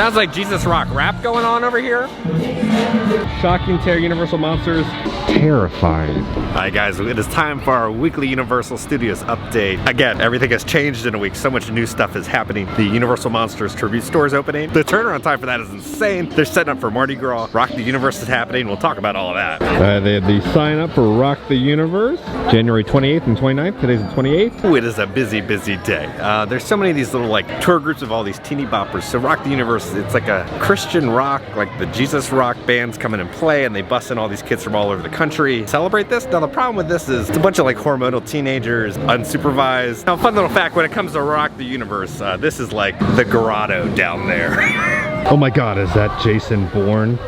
Sounds like Jesus Rock rap going on over here. Shocking Terror Universal Monsters. Terrifying. Alright guys, it is time for our weekly Universal Studios update. Again, everything has changed in a week. So much new stuff is happening. The Universal Monsters tribute store is opening. The turnaround time for that is insane. They're setting up for Mardi Gras. Rock the Universe is happening. We'll talk about all of that. They had the sign up for Rock the Universe, January 28th and 29th. Today's the 28th. Ooh, it is a busy, busy day. There's so many of these little like tour groups of all these teeny boppers. So Rock the Universe, it's like a Christian rock, like the Jesus Rock bands come in and play, and they bust in all these kids from all over the country. Celebrate this. Now the problem with this is it's a bunch of like hormonal teenagers, unsupervised. Now, fun little fact, when it comes to Rock the Universe, this is like the grotto down there. Oh my God, is that Jason Bourne?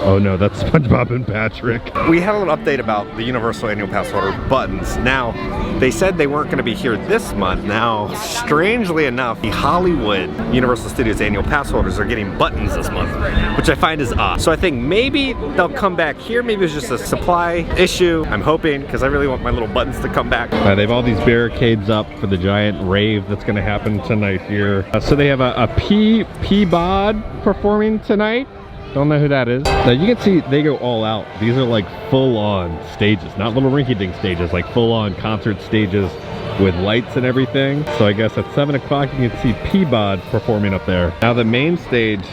Oh no, that's SpongeBob and Patrick. We had a little update about the Universal Annual Pass Holder buttons. Now, they said they weren't going to be here this month. Now, strangely enough, the Hollywood Universal Studios Annual Pass Holders are getting buttons this month, which I find is odd. So I think maybe they'll come back here. Maybe it's just a supply issue. I'm hoping, because I really want my little buttons to come back. They have all these barricades up for the giant rave that's going to happen tonight here. So they have a P-Bod performing tonight. Don't know who that is. Now you can see they go all out. These are like full-on stages, not little rinky-dink stages, like full-on concert stages with lights and everything. So I guess at 7 o'clock you can see P-Bod performing up there. Now the main stage,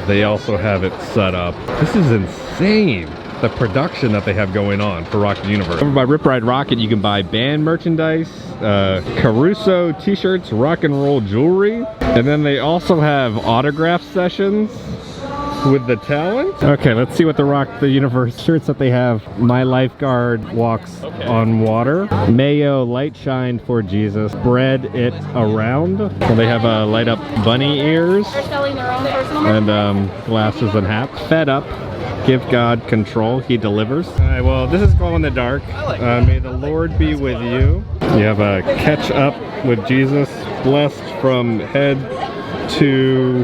they also have it set up. This is insane, the production that they have going on for Rock the Universe. Over by Rip Ride Rocket, you can buy band merchandise, Caruso t-shirts, rock and roll jewelry, and then they also have autograph sessions with the talent. Okay, let's see what the Rock the Universe shirts that they have. My lifeguard walks on water. Mayo light shine for Jesus. Spread it around. So they have light up bunny ears and glasses and hats. Fed up. Give God control. He delivers. All right, well, this is glow in the dark. May the Lord be with you. You have a catch up with Jesus. Blessed from head to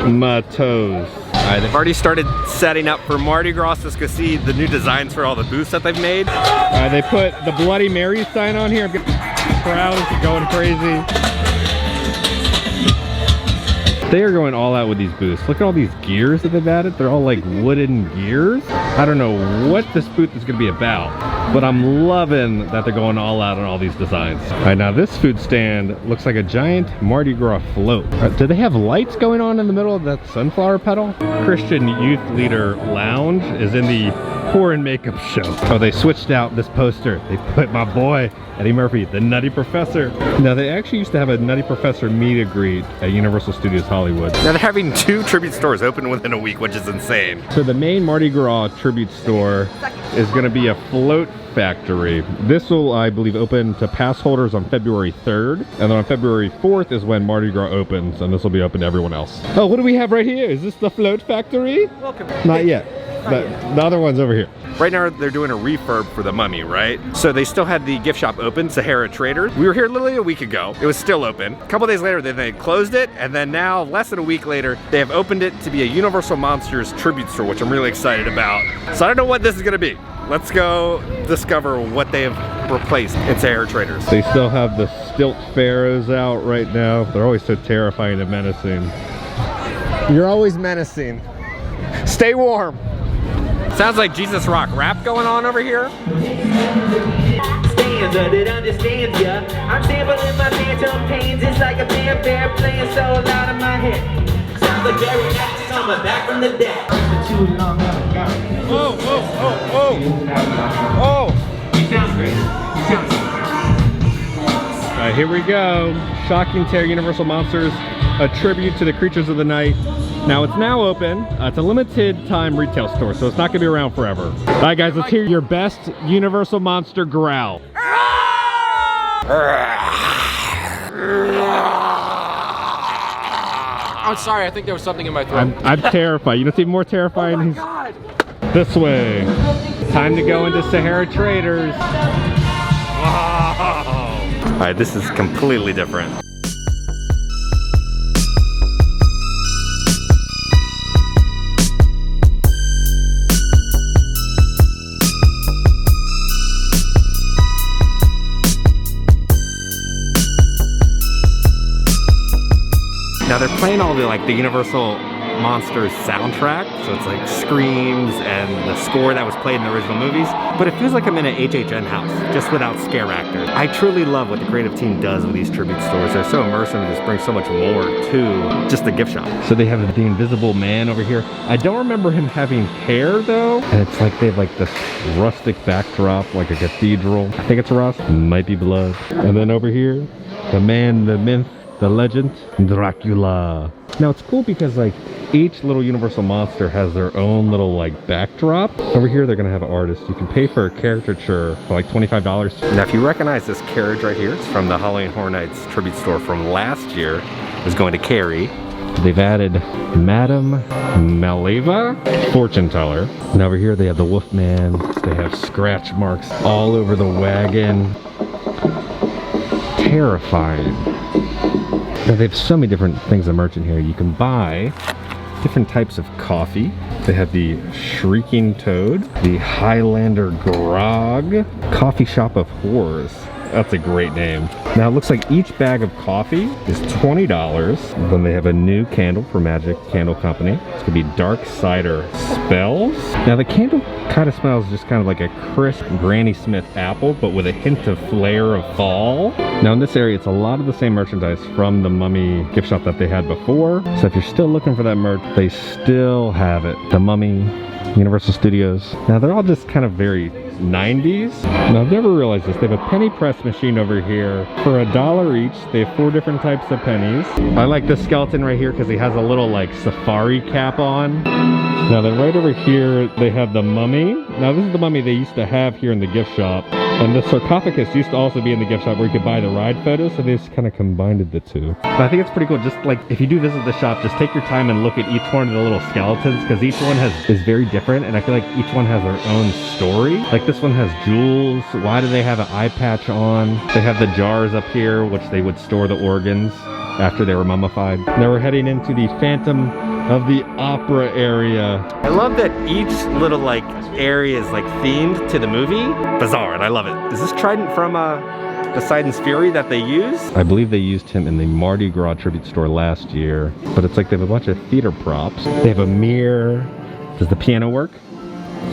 my toes. Alright, they've already started setting up for Mardi Gras. Let's go see the new designs for all the booths that they've made. They put the Bloody Mary sign on here. I'm getting crowds going crazy. They are going all out with these booths. Look at all these gears that they've added. They're all like wooden gears. I don't know what this booth is going to be about, but I'm loving that they're going all out on all these designs. All right, now this food stand looks like a giant Mardi Gras float. Do they have lights going on in the middle of that sunflower petal? Christian Youth Leader Lounge is in the Horror and Makeup Show. Oh, they switched out this poster. They put my boy, Eddie Murphy, the Nutty Professor. Now, they actually used to have a Nutty Professor meet and greet at Universal Studios Hollywood. Now, they're having 2 tribute stores open within a week, which is insane. So the main Mardi Gras tribute store is going to be a float factory. This will, I believe, open to pass holders on February 3rd. And then on February 4th is when Mardi Gras opens, and this will be open to everyone else. Oh, what do we have right here? Is this the float factory? Welcome. Not yet. But the other one's over here. Right now they're doing a refurb for the Mummy, right? So they still had the gift shop open, Sahara Traders. We were here literally a week ago. It was still open. A couple days later, they closed it, and then now, less than a week later, they have opened it to be a Universal Monsters tribute store, which I'm really excited about. So I don't know what this is gonna be. Let's go discover what they have replaced in Sahara Traders. They still have the Stilt Pharaohs out right now. They're always so terrifying and menacing. You're always menacing. Stay warm. Sounds like Jesus Rock rap going on over here. Stanza that understands ya. I'm sampling my phantom pains. It's like a vampire playing so loud in my head. Sounds like Gary Max coming back from the dead. Oh, oh, oh, oh. Oh. He sounds great. He sounds great. All right, here we go. Shocking Terror Universal Monsters, a tribute to the creatures of the night. Now it's now open. It's a limited time retail store, so it's not gonna be around forever. All right, guys, let's hear your best Universal Monster growl. I'm sorry, I think there was something in my throat. I'm terrified. You know what's even more terrifying? Oh my God. This way. Time to go into Sahara Traders. Wow. All right, this is completely different. Now they're playing all the Universal Monsters soundtrack. So it's like screams and the score that was played in the original movies. But it feels like I'm in an HHN house, just without scare actors. I truly love what the creative team does with these tribute stores. They're so immersive and just bring so much more to just the gift shop. So they have the Invisible Man over here. I don't remember him having hair though. And it's like they have like this rustic backdrop, like a cathedral. I think it's rust, might be blood. And then over here, the man, the myth, the legend, Dracula. Now it's cool because like each little Universal monster has their own little like backdrop. Over here they're gonna have an artist. You can pay for a caricature for like $25. Now if you recognize this carriage right here, it's from the Halloween Horror Nights tribute store from last year. It's going to carry. They've added Madame Maleva, fortune teller. And over here they have the Wolfman. They have scratch marks all over the wagon. Terrified. Now they have so many different things of merch in here. You can buy different types of coffee. They have the Shrieking Toad, the Highlander Grog, Coffee Shop of Horrors. That's a great name. Now it looks like each bag of coffee is $20. Then they have a new candle for Magic Candle Company. It's gonna be Dark Cider Spells. Now the candle kind of smells just kind of like a crisp Granny Smith apple, but with a hint of flair of fall. Now in this area, it's a lot of the same merchandise from the Mummy gift shop that they had before. So if you're still looking for that merch, they still have it. The Mummy, Universal Studios. Now they're all just kind of very 90s. Now I've never realized this. They have a penny press machine over here. For $1 each, they have 4 different types of pennies. I like this skeleton right here because he has a little like safari cap on. Now then right over here, they have the Mummy. Now this is the Mummy they used to have here in the gift shop. And the sarcophagus used to also be in the gift shop where you could buy the ride photos, so they just kind of combined the two. But I think it's pretty cool. Just like if you do visit the shop, just take your time and look at each one of the little skeletons because each one is very different, and I feel like each one has their own story. Like this one has jewels. Why do they have an eye patch on? They have the jars up here, which they would store the organs after they were mummified. Now we're heading into the Phantom of the Opera area. I love that each little like area is like themed to the movie. Bizarre, and I love it. Is this Trident from Poseidon's Fury that they use? I believe they used him in the Mardi Gras tribute store last year, but it's like they have a bunch of theater props. They have a mirror. Does the piano work?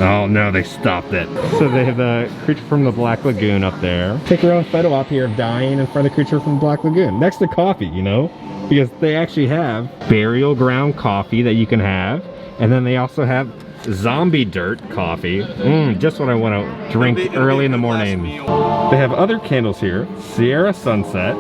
Oh no, they stopped it. So they have the creature from the Black Lagoon up there. Take your own photo op here of dying in front of the creature from the Black Lagoon. Next to coffee, you know? Because they actually have burial ground coffee that you can have. And then they also have zombie dirt coffee. Just what I want to drink early in the morning. They have other candles here. Sierra Sunset.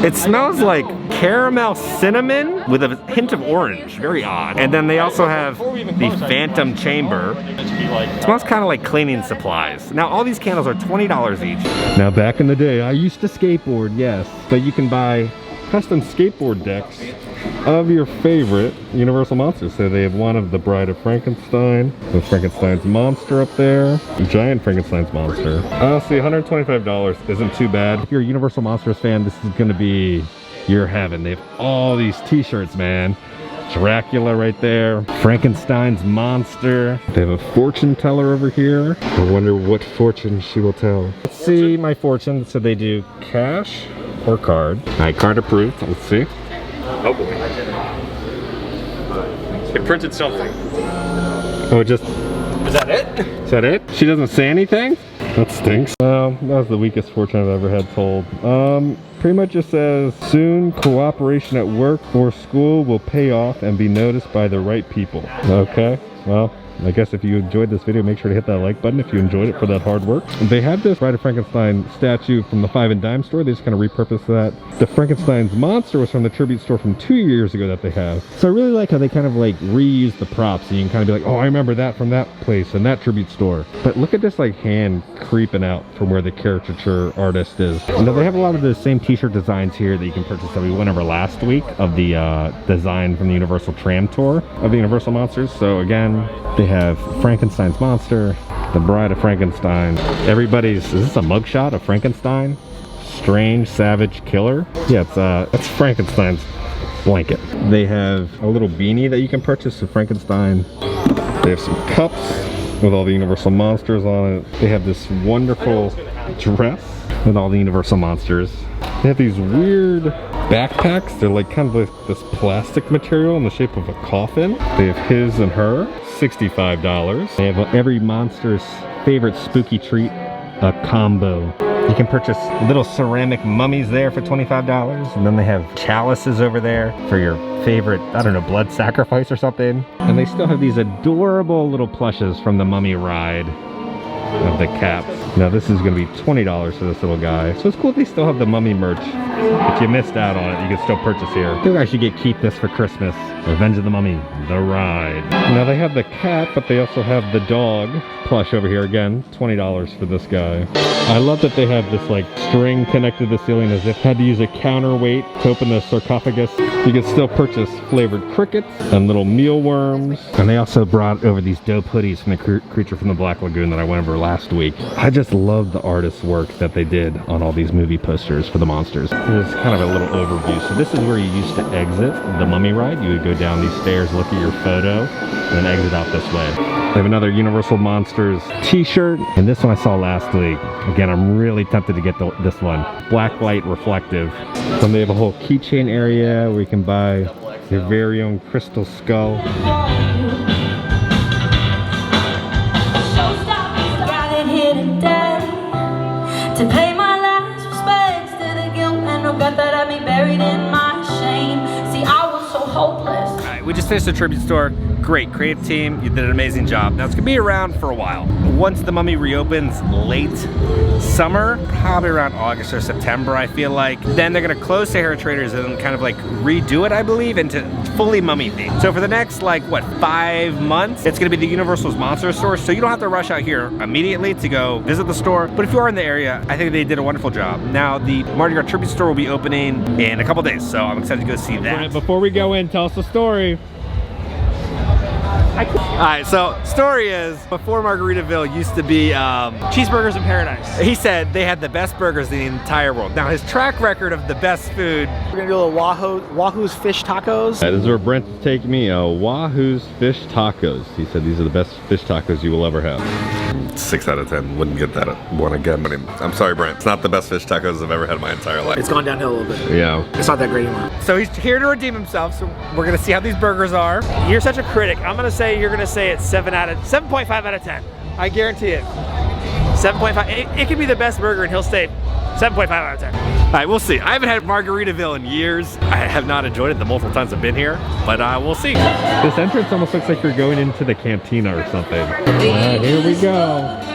It smells like caramel cinnamon with a hint of orange. Very odd. And then they also have the Phantom Chamber. It smells kind of like cleaning supplies. Now all these candles are $20 each. Now back in the day, I used to skateboard, yes. But you can buy custom skateboard decks of your favorite Universal monsters. So they have one of the Bride of Frankenstein, with Frankenstein's monster up there, giant Frankenstein's monster. Honestly, $125 isn't too bad. If you're a Universal Monsters fan, this is gonna be your heaven. They have all these t-shirts, man. Dracula right there, Frankenstein's monster. They have a fortune teller over here. I wonder what fortune she will tell. Let's see my fortune. So they do cash or card. All right, card approved. Let's see. Oh boy. It printed something. Oh, it just... Is that it? Is that it? She doesn't say anything? That stinks. Well, that was the weakest fortune I've ever had told. Pretty much just says, soon cooperation at work or school will pay off and be noticed by the right people. Okay, well, I guess if you enjoyed this video, make sure to hit that like button if you enjoyed it for that hard work. They have this Bride of Frankenstein statue from the 5 and Dime store. They just kind of repurposed that. The Frankenstein's monster was from the tribute store from 2 years ago that they have. So I really like how they kind of like reuse the props, and you can kind of be like, oh, I remember that from that place and that tribute store. But look at this like hand creeping out from where the caricature artist is. You know, they have a lot of the same t-shirt designs here that you can purchase that we went over last week of the design from the Universal Tram Tour of the Universal Monsters. So again, they have Frankenstein's monster, the Bride of Frankenstein. Is this a mugshot of Frankenstein? Strange Savage Killer? Yeah, it's Frankenstein's blanket. They have a little beanie that you can purchase of Frankenstein. They have some cups with all the Universal monsters on it. They have this wonderful dress with all the Universal monsters. They have these weird backpacks. They're like kind of like this plastic material in the shape of a coffin. They have his and her, $65. They have every monster's favorite spooky treat, a combo. You can purchase little ceramic mummies there for $25. And then they have chalices over there for your favorite, I don't know, blood sacrifice or something. And they still have these adorable little plushes from the mummy ride of the caps. Now this is going to be $20 for this little guy. So it's cool they still have the mummy merch. If you missed out on it, you can still purchase here. I think I should keep this for Christmas. Revenge of the Mummy, the ride. Now they have the cat, but they also have the dog plush over here. Again, $20 for this guy. I love that they have this like string connected to the ceiling as if had to use a counterweight to open the sarcophagus. You can still purchase flavored crickets and little mealworms. And they also brought over these dope hoodies from the Creature from the Black Lagoon that I went over last week. I just love the artist's work that they did on all these movie posters for the monsters. Here's kind of a little overview. So this is where you used to exit the mummy ride. You would go down these stairs, look at your photo, and then exit out this way. They have another Universal Monsters t-shirt, and this one I saw last week. Again, I'm really tempted to get this one. Black light reflective. Then they have a whole keychain area where you can buy your very own crystal skull. To pay my last respects to the guilt and regret that had me buried in my shame. See, I was so hopeless. All right, we just finished the tribute store. Great, creative team. You did an amazing job. Now it's gonna be around for a while. Once the Mummy reopens late summer, probably around August or September, I feel like, then they're gonna close Sahara Traders and kind of like redo it, I believe, into fully mummy themed. So for the next, like, what, 5 months, it's gonna be the Universal's Monster Store. So you don't have to rush out here immediately to go visit the store. But if you are in the area, I think they did a wonderful job. Now the Mardi Gras Tribute Store will be opening in a couple days, so I'm excited to go see that. Right, before we go in, tell us the story. Alright, so story is, before Margaritaville used to be Cheeseburgers in Paradise. he said they had the best burgers in the entire world. Now his track record of the best food. We're gonna do a little Wahoo's fish tacos. This is where Brent is taking me, Wahoo's fish tacos. He said these are the best fish tacos you will ever have. 6 out of 10. Wouldn't get that one again, but I'm sorry, Brent. It's not the best fish tacos I've ever had in my entire life. It's gone downhill a little bit. Yeah. It's not that great anymore. So he's here to redeem himself, so we're gonna see how these burgers are. You're such a critic. I'm gonna say you're gonna say it's 7.5 out of 10. I guarantee it. 7.5. It could be the best burger in Hill State. 7.5 out of 10. All right, we'll see. I haven't had Margaritaville in years. I have not enjoyed it the multiple times I've been here, but we'll see. This entrance almost looks like you're going into the cantina or something. All right, here we go.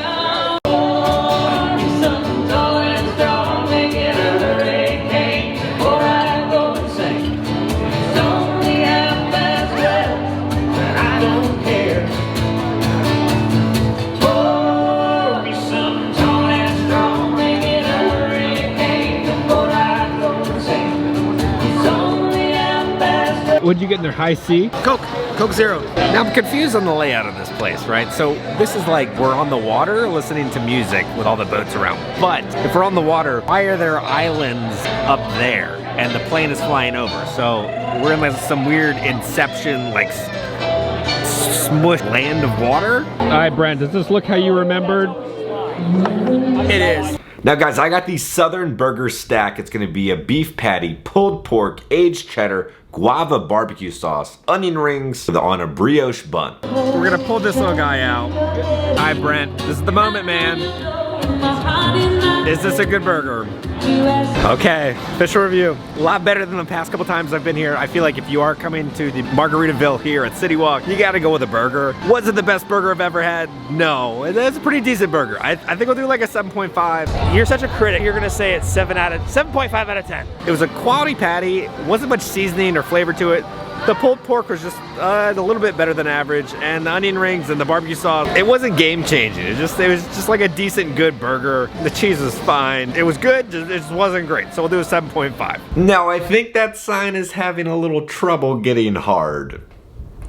What'd you get in there? High C? Coke Zero. Now I'm confused on the layout of this place, right? So this is like we're on the water listening to music with all the boats around. But if we're on the water, why are there islands up there and the plane is flying over? So we're in like some weird Inception, like smush land of water. All right, Brent, does this look how you remembered? It is. Now guys, I got the Southern Burger Stack. It's gonna be a beef patty, pulled pork, aged cheddar, guava barbecue sauce, onion rings on a brioche bun. We're gonna pull this little guy out. Hi Brent, this is the moment, man. Is this a good burger? Okay, official review. A lot better than the past couple times I've been here. I feel like if you are coming to the Margaritaville here at City Walk, you gotta go with a burger. Was it the best burger I've ever had? No, it's a pretty decent burger. I think we'll do like a 7.5. You're such a critic. You're gonna say it's 7.5 out of 10. It was a quality patty, wasn't much seasoning or flavor to it. The pulled pork was just a little bit better than average, and the onion rings and the barbecue sauce, it wasn't game changing. It was just like a decent, good burger. The cheese was fine. It was good, it just wasn't great. So we'll do a 7.5. Now I think that sign is having a little trouble getting hard.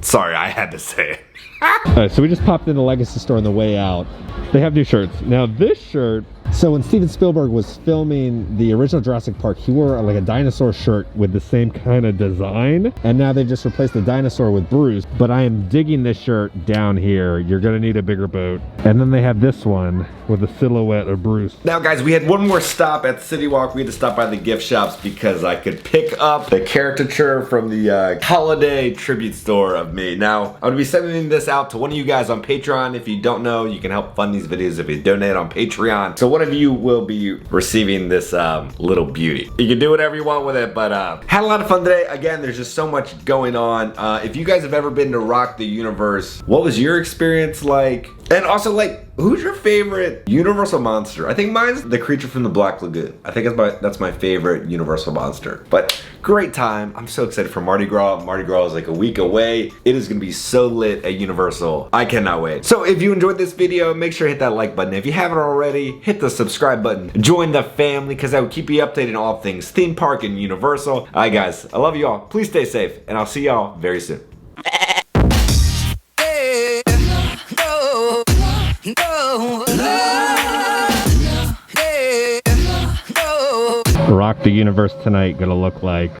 Sorry, I had to say it. All right, so we just popped in the Legacy store on the way out. They have new shirts. Now this shirt So when Steven Spielberg was filming the original Jurassic Park, he wore like a dinosaur shirt with the same kind of design. And now they just replaced the dinosaur with Bruce. But I am digging this shirt down here. You're gonna need a bigger boat. And then they have this one with a silhouette of Bruce. Now guys, we had one more stop at City Walk. We had to stop by the gift shops because I could pick up the caricature from the holiday tribute store of me. Now, I'm gonna be sending this out to one of you guys on Patreon. If you don't know, you can help fund these videos if you donate on Patreon. So one of you will be receiving this little beauty. You can do whatever you want with it, but had a lot of fun today. Again, there's just so much going on. If you guys have ever been to Rock the Universe, what was your experience like? And also, like, who's your favorite Universal monster? I think mine's the creature from the Black Lagoon. I think that's my favorite Universal monster. But great time. I'm so excited for Mardi Gras. Mardi Gras is like a week away. It is gonna be so lit at Universal. I cannot wait. So if you enjoyed this video, make sure to hit that like button. If you haven't already, hit the subscribe button. Join the family, because I will keep you updated on all things theme park and Universal. All right, guys, I love you all. Please stay safe, and I'll see y'all very soon. Rock the Universe tonight gonna look like